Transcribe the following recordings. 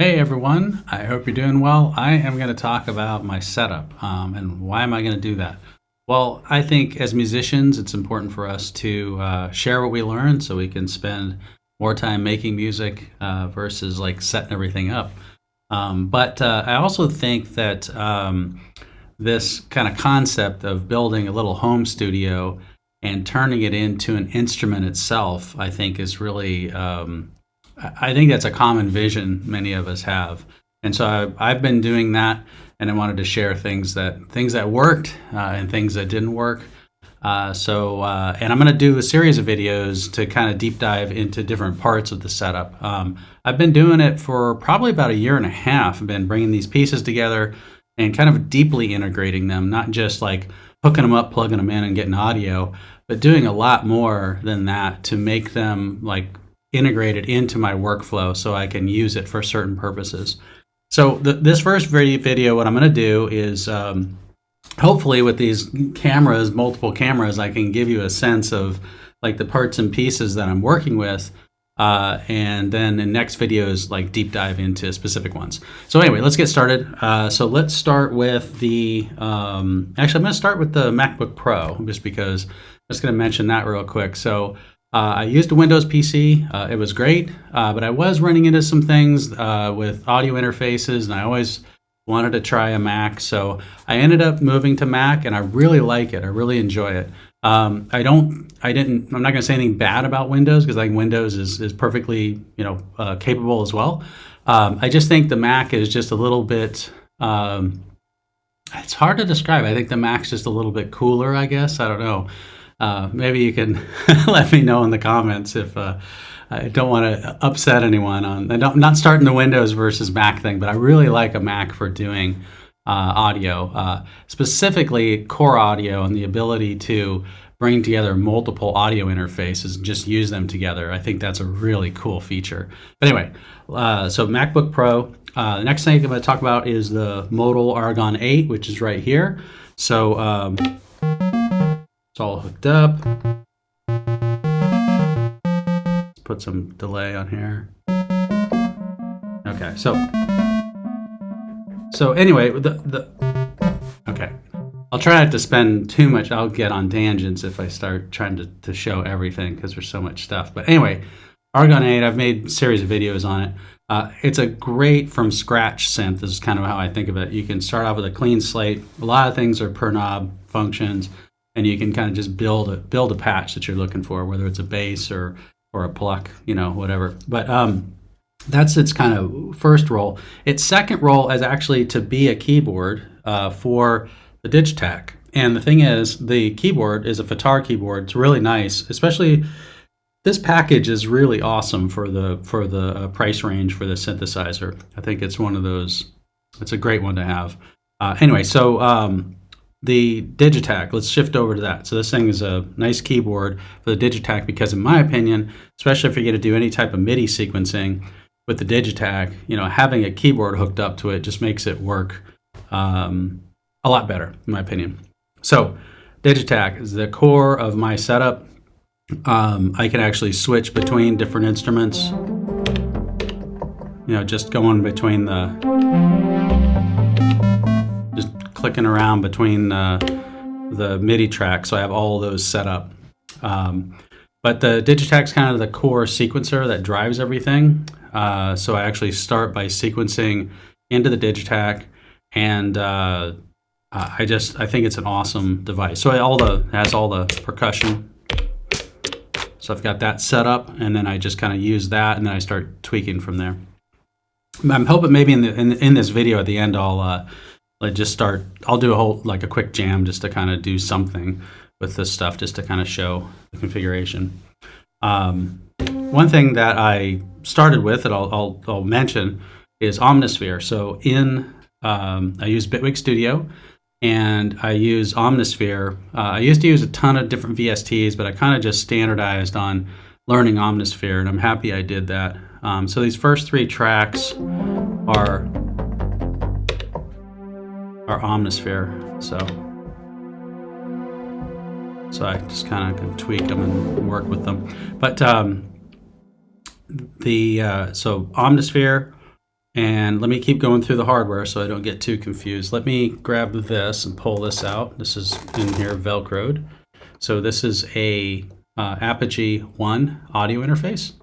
Hey everyone, I hope you're doing well. I am going to talk about my setup and why am I going to do that? Well, I think as musicians, it's important for us to share what we learn so we can spend more time making music versus like setting everything up. But I also think that this kind of concept of building a little home studio and turning it into an instrument itself, I think is really I think that's a common vision many of us have, and so I've been doing that, and I wanted to share things that worked and things that didn't work. And I'm going to do a series of videos to kind of deep dive into different parts of the setup. I've been doing it for probably about a year and a half. I've been bringing these pieces together and kind of deeply integrating them, not just like hooking them up, plugging them in, and getting audio, but doing a lot more than that to make them like integrated into my workflow so I can use it for certain purposes. So this first video, what I'm going to do is hopefully with these cameras, multiple cameras, I can give you a sense of like the parts and pieces that I'm working with. And then the next video is like deep dive into specific ones. So anyway, let's get started. So let's start with the, actually I'm going to start with the MacBook Pro just because I'm just going to mention that real quick. So I used a Windows PC. It was great, but I was running into some things with audio interfaces, and I always wanted to try a Mac. So I ended up moving to Mac, and I really like it. I really enjoy it. I'm not going to say anything bad about Windows because I think Windows is perfectly, capable as well. I just think the Mac is just a little bit. It's hard to describe. I think the Mac's just a little bit cooler, I guess. I don't know. Maybe you can let me know in the comments if I don't want to upset anyone on. I'm not starting the Windows versus Mac thing, but I really like a Mac for doing audio, specifically core audio and the ability to bring together multiple audio interfaces and just use them together. I think that's a really cool feature. But anyway, so MacBook Pro. The next thing I'm going to talk about is the Modal Argon 8, which is right here. So it's all hooked up. Let's put some delay on here. Okay, so anyway, okay. I'll try not to spend too much. I'll get on tangents if I start trying to show everything because there's so much stuff. But anyway, Argon 8, I've made a series of videos on it. It's a great from scratch synth. This is kind of how I think of it. You can start off with a clean slate. A lot of things are per knob functions, and you can kind of just build a patch that you're looking for, whether it's a bass or a pluck, whatever. But that's its kind of first role. Its second role is actually to be a keyboard for the Digitac. And the thing is, the keyboard is a Fatar keyboard. It's really nice, especially this package is really awesome for the price range for the synthesizer. I think it's one of those. It's a great one to have. Anyway, so. The Digitac, let's shift over to that. So this thing is a nice keyboard for the Digitac because in my opinion, especially if you're going to do any type of MIDI sequencing with the Digitac, having a keyboard hooked up to it just makes it work a lot better, in my opinion. So Digitac is the core of my setup. I can actually switch between different instruments, just going between clicking around between the MIDI track, so I have all those set up. But the Digitac's kind of the core sequencer that drives everything. So I actually start by sequencing into the Digitac, and I think it's an awesome device. So it has all the percussion. So I've got that set up, and then I just kind of use that, and then I start tweaking from there. I'm hoping maybe in this video at the end I'll do a quick jam just to kind of do something with this stuff just to kind of show the configuration. One thing that I started with that I'll mention is Omnisphere. So I use Bitwig Studio and I use Omnisphere. I used to use a ton of different VSTs, but I kind of just standardized on learning Omnisphere, and I'm happy I did that. So these first 3 tracks are Omnisphere, so I just kind of can tweak them and work with them. But so Omnisphere And let me keep going through the hardware so I don't get too confused. Let me grab this and pull this out. This is in here Velcroed. So this is a Apogee 1 audio interface.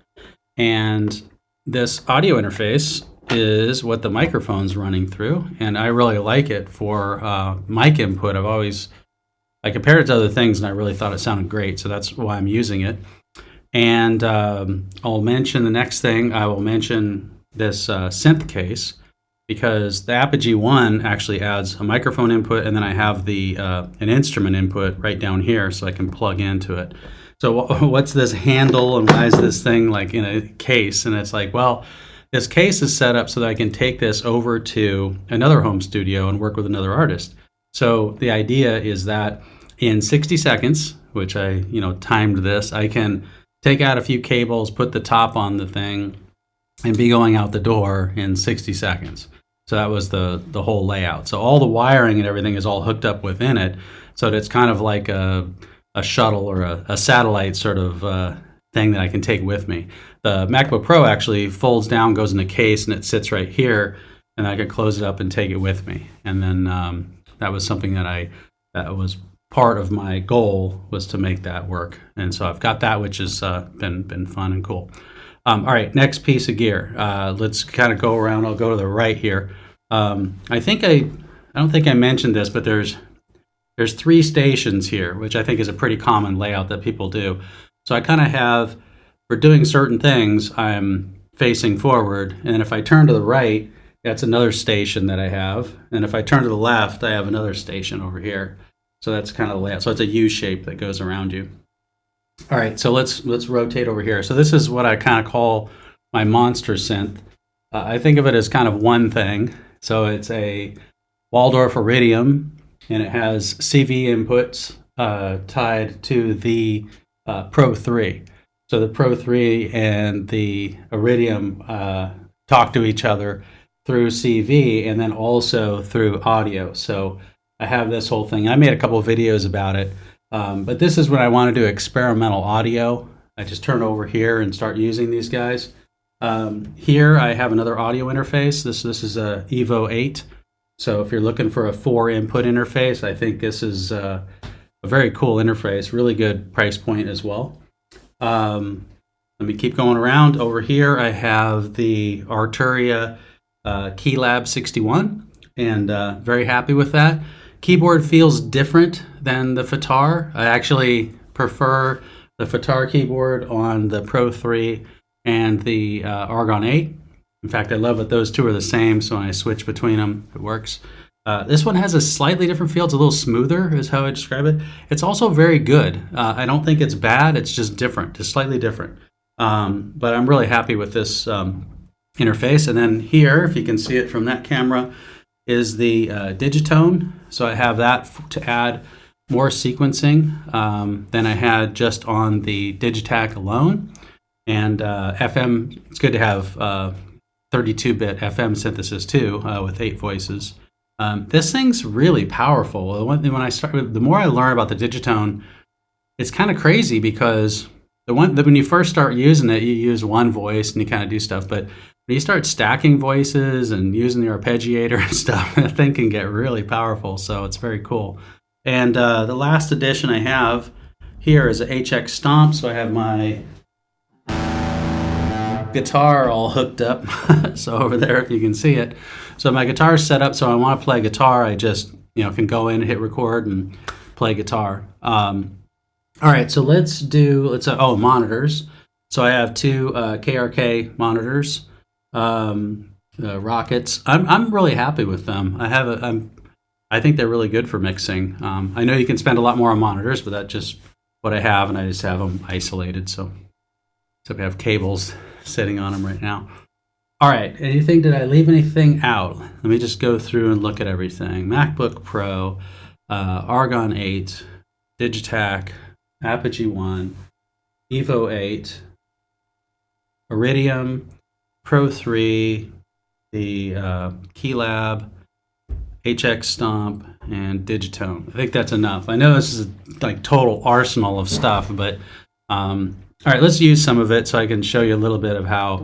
And this audio interface is what the microphone's running through. And I really like it for mic input. I compared it to other things and I really thought it sounded great. So that's why I'm using it. And I'll mention the next thing. I will mention this synth case, because the Apogee 1 actually adds a microphone input, and then I have the an instrument input right down here so I can plug into it. So what's this handle, and why is this thing like in a case? And it's like, well, this case is set up so that I can take this over to another home studio and work with another artist. So the idea is that in 60 seconds, which I timed this, I can take out a few cables, put the top on the thing, and be going out the door in 60 seconds. So that was the whole layout. So all the wiring and everything is all hooked up within it. So it's kind of like a shuttle or a satellite sort of thing that I can take with me. The MacBook Pro actually folds down, goes in a case, and it sits right here, and I can close it up and take it with me. And then that was something that was part of my goal, was to make that work. And so I've got that, which has been fun and cool. All right, next piece of gear. Let's kind of go around. I'll go to the right here. I don't think I mentioned this, but there's 3 stations here, which I think is a pretty common layout that people do. So I kind of have, for doing certain things, I'm facing forward, and if I turn to the right, that's another station that I have, and if I turn to the left, I have another station over here. So that's kind of the layout. So it's a U shape that goes around you. All right, so let's rotate over here. So this is what I kind of call my monster synth. I think of it as kind of one thing. So it's a Waldorf Iridium, and it has CV inputs tied to the Pro 3. So the Pro 3 and the Iridium talk to each other through CV, and then also through audio. So I have this whole thing. I made a couple of videos about it. But this is when I want to do experimental audio. I just turn over here and start using these guys. Here I have another audio interface. This is a Evo 8. So if you're looking for a 4-input interface, I think this is a very cool interface. Really good price point as well. Let me keep going around. Over here I have the Arturia Key Lab61, and very happy with that. Keyboard feels different than the FITAR. I actually prefer the FITAR keyboard on the Pro 3 and the Argon 8. In fact, I love that those two are the same, so when I switch between them, it works. This one has a slightly different feel. It's a little smoother, is how I describe it. It's also very good. I don't think it's bad. It's just different, just slightly different. But I'm really happy with this interface. And then here, if you can see it from that camera, is the Digitone. So I have that to add more sequencing than I had just on the Digitac alone. And FM, it's good to have 32-bit FM synthesis too, with 8 voices. This thing's really powerful. The more I learn about the Digitone, it's kind of crazy, because when you first start using it, you use one voice and you kind of do stuff, but when you start stacking voices and using the arpeggiator and stuff, that thing can get really powerful. So it's very cool. And the last addition I have here is a HX Stomp. So I have my guitar all hooked up. So over there, if you can see it. So my guitar is set up, so I want to play guitar. I just can go in, hit record, and play guitar. All right, so monitors. So I have 2 KRK monitors. Rockets. I'm really happy with them. I think they're really good for mixing. I know you can spend a lot more on monitors, but that's just what I have, and I just have them isolated. So we have cables sitting on them right now. All right. Did I leave anything out? Let me just go through and look at everything. MacBook Pro, Argon 8, Digitac, Apogee 1, Evo 8, Iridium, Pro 3, the Key Lab, HX Stomp, and Digitone. I think that's enough. I know this is like total arsenal of stuff, but all right, let's use some of it so I can show you a little bit of how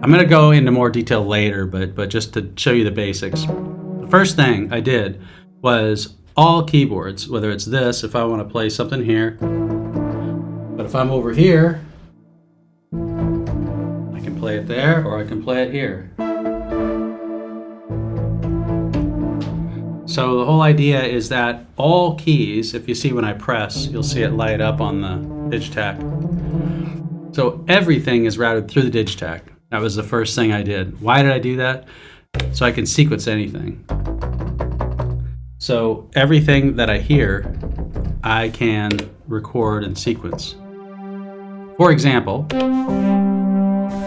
I'm going to go into more detail later, but just to show you the basics. The first thing I did was all keyboards, whether it's this, if I want to play something here, but if I'm over here, I can play it there or I can play it here. So the whole idea is that all keys, if you see when I press, you'll see it light up on the Digitac. So everything is routed through the Digitac. That was the first thing I did. Why did I do that? So I can sequence anything. So everything that I hear, I can record and sequence. For example,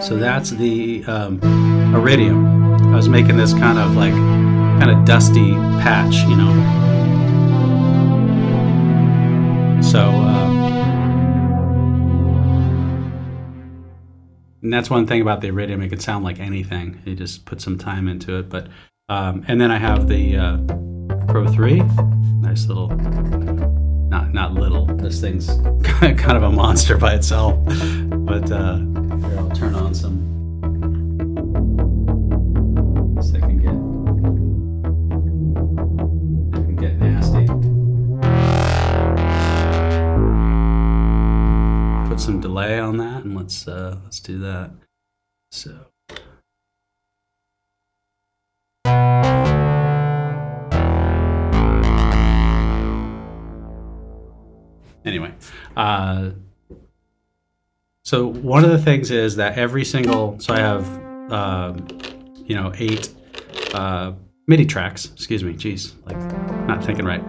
so that's the Iridium. I was making this kind of dusty patch, you know. So, and that's one thing about the Iridium, it could sound like anything. You just put some time into it. But and then I have the Pro 3, nice little, not little, this thing's kind of a monster by itself. But here, I'll turn on some, so I can get nasty. Put some delay on that, and let's do that. So. Anyway, so one of the things is that every single, so I have, 8 MIDI tracks, excuse me, geez, like not thinking right,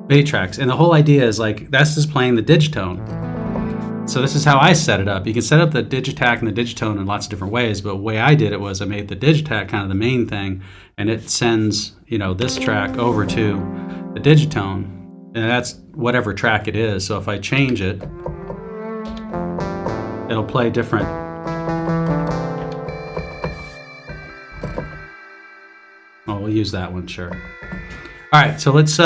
MIDI tracks. And the whole idea is that's just playing the digitone. So this is how I set it up. You can set up the Digitac and the digitone in lots of different ways, but the way I did it was I made the Digitac kind of the main thing, and it sends, this track over to the digitone. And that's whatever track it is. So if I change it, it'll play different. Oh, we'll use that one, sure. All right, so let's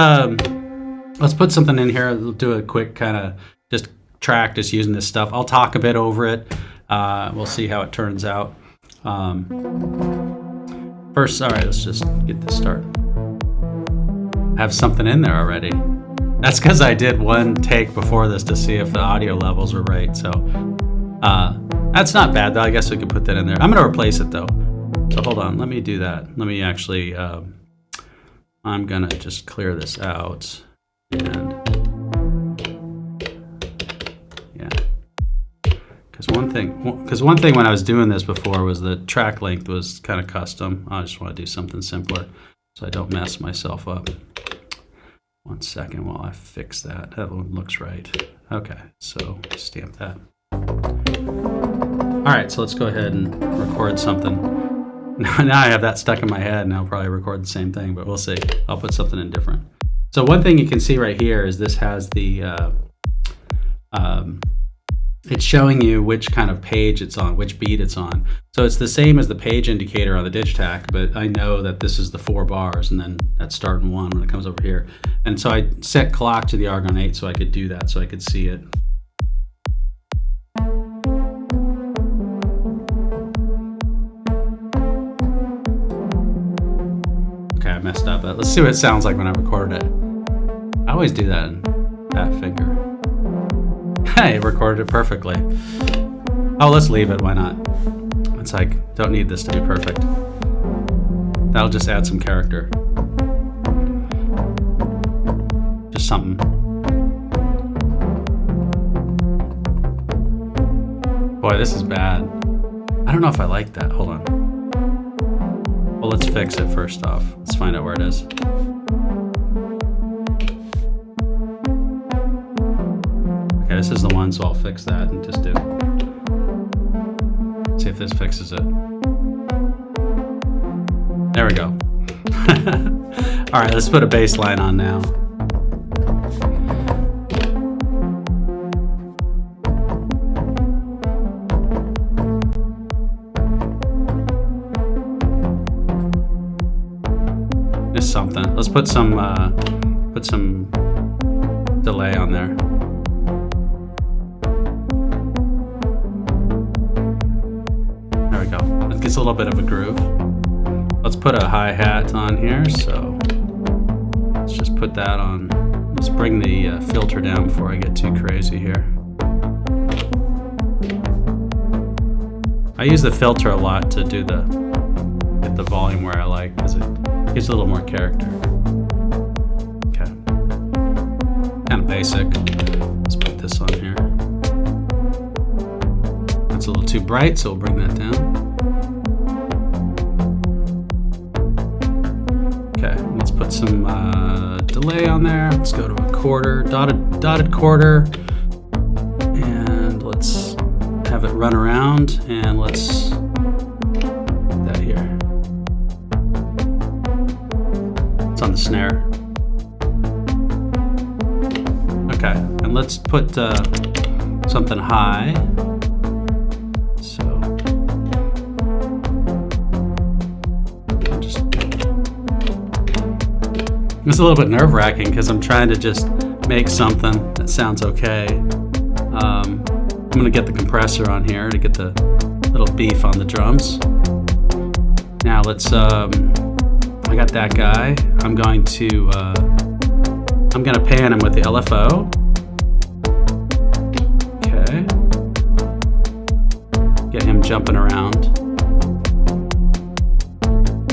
put something in here. We'll do a quick kind of just track, just using this stuff. I'll talk a bit over it. We'll see how it turns out. First, all right, let's just get this started. I have something in there already. That's because I did one take before this to see if the audio levels were right. So that's not bad, though. I guess we could put that in there. I'm going to replace it, though. So hold on. Let me do that. Let me actually, I'm going to just clear this out. And yeah. Because one thing when I was doing this before was the track length was kind of custom. I just want to do something simpler so I don't mess myself up. 1 second while I fix that. That one looks right. Okay, so stamp that. All right, so let's go ahead and record something. Now I have that stuck in my head, and I'll probably record the same thing, but we'll see. I'll put something in different. So one thing you can see right here is this has the, it's showing you which kind of page it's on, which beat it's on. So it's the same as the page indicator on the Digitac, but I know that this is the 4 bars, and then that's starting 1 when it comes over here. And so I set clock to the Argon 8 so I could do that, so I could see it. Okay, I messed up. Let's see what it sounds like when I recorded it. I always do that in that finger. Hey, it recorded it perfectly. Oh, let's leave it. Why not? It's don't need this to be perfect. That'll just add some character. Just something. Boy, this is bad. I don't know if I like that. Hold on. Well, let's fix it first off. Let's find out where it is. Okay, this is the one, so I'll fix that and just do. See if this fixes it. There we go. All right, let's put a bass line on now. Just something. Let's put some delay on there. gets a little bit of a groove. Let's put a hi-hat on here, so let's just put that on. Let's bring the filter down before I get too crazy here. I use the filter a lot to do get the volume where I like, because it gives a little more character. Okay. Kind of basic. Let's put this on here. That's a little too bright, so we'll bring that down. Okay, let's put some delay on there. Let's go to a quarter, dotted quarter, and let's have it run around, and let's put that here. It's on the snare. Okay, and let's put something high. So it's a little bit nerve-wracking because I'm trying to just make something that sounds okay. I'm going to get the compressor on here to get the little beef on the drums. Now let's, I got that guy. I'm going to pan him with the LFO. Okay. Get him jumping around.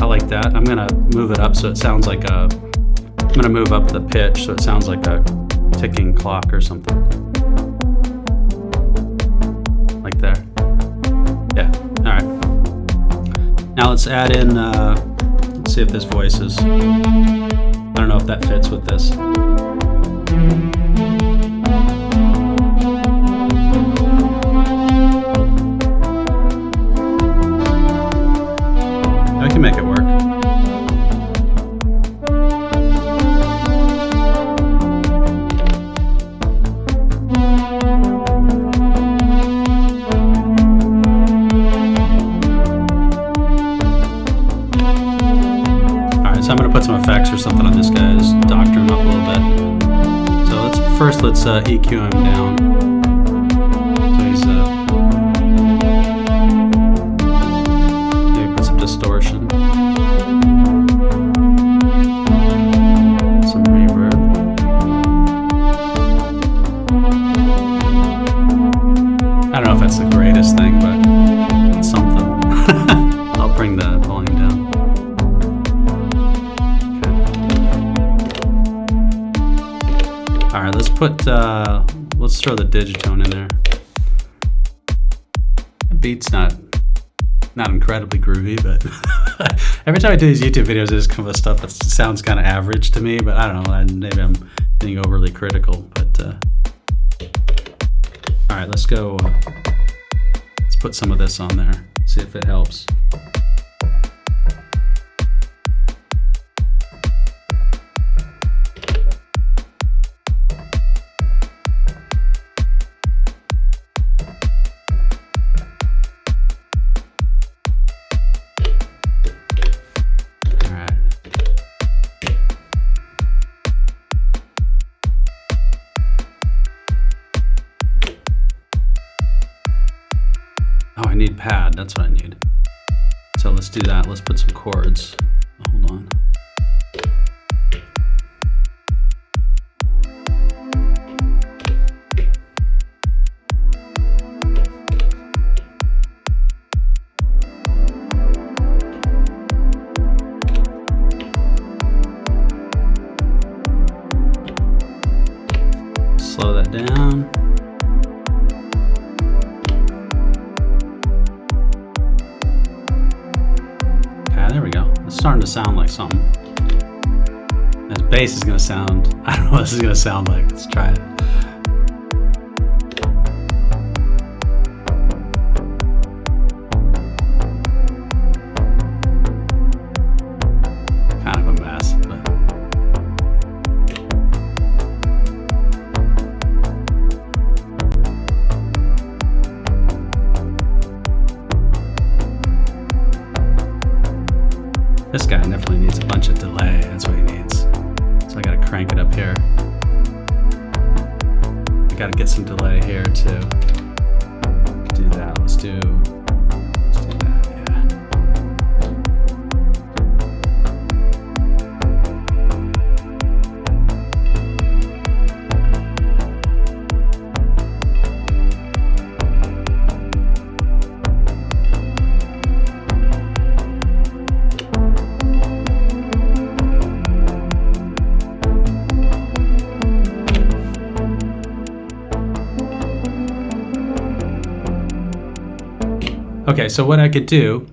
I like that. I'm going to move it up so it sounds like I'm going to move up the pitch so it sounds like a ticking clock or something. Like there. Yeah, all right. Now let's add in, let's see if this voice is, I don't know if that fits with this. I can make it work. I'm going to put some effects or something on this guy, just doctor him up a little bit. So let's EQ him down. So he's maybe put some distortion, some reverb. I don't know if that's the greatest thing, but it's something. I'll bring the volume down. All right, let's throw the digitone in there. The beat's not incredibly groovy, but every time I do these YouTube videos, I just come up with stuff that sounds kind of average to me, but I don't know, maybe I'm being overly critical, but all right, let's go, let's put some of this on there, see if it helps. Oh, I need pad, that's what I need. So let's do that, let's put some chords. Hold on. Slow that down. There we go. It's starting to sound like something. This bass is going to sound, I don't know what this is going to sound like. Let's try it. Kind of a mess, but this guy definitely needs a bunch of delay, that's what he needs. So I gotta crank it up here. I gotta get some delay here too. Do that, let's do that, yeah. Okay, so what I could do,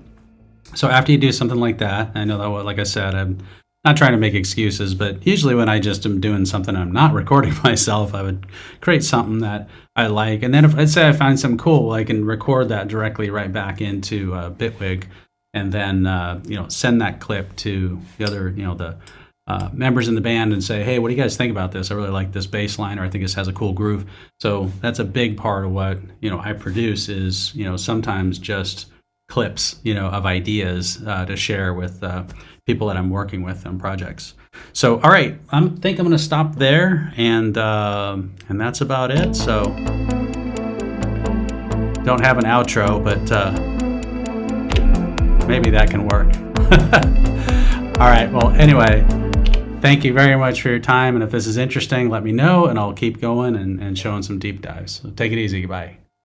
so after you do something like that, I know that, like I said, I'm not trying to make excuses, but usually when I just am doing something, I'm not recording myself, I would create something that I like. And then if, let's say I find something cool, I can record that directly right back into Bitwig, and then send that clip to the other, the members in the band and say, hey, what do you guys think about this? I really like this bass line, or I think this has a cool groove. So that's a big part of what I produce is sometimes just clips of ideas to share with people that I'm working with on projects. So all right, I think I'm going to stop there, and that's about it. So don't have an outro, but maybe that can work. All right, well, anyway, thank you very much for your time, and if this is interesting, let me know, and I'll keep going and showing some deep dives. So take it easy. Goodbye.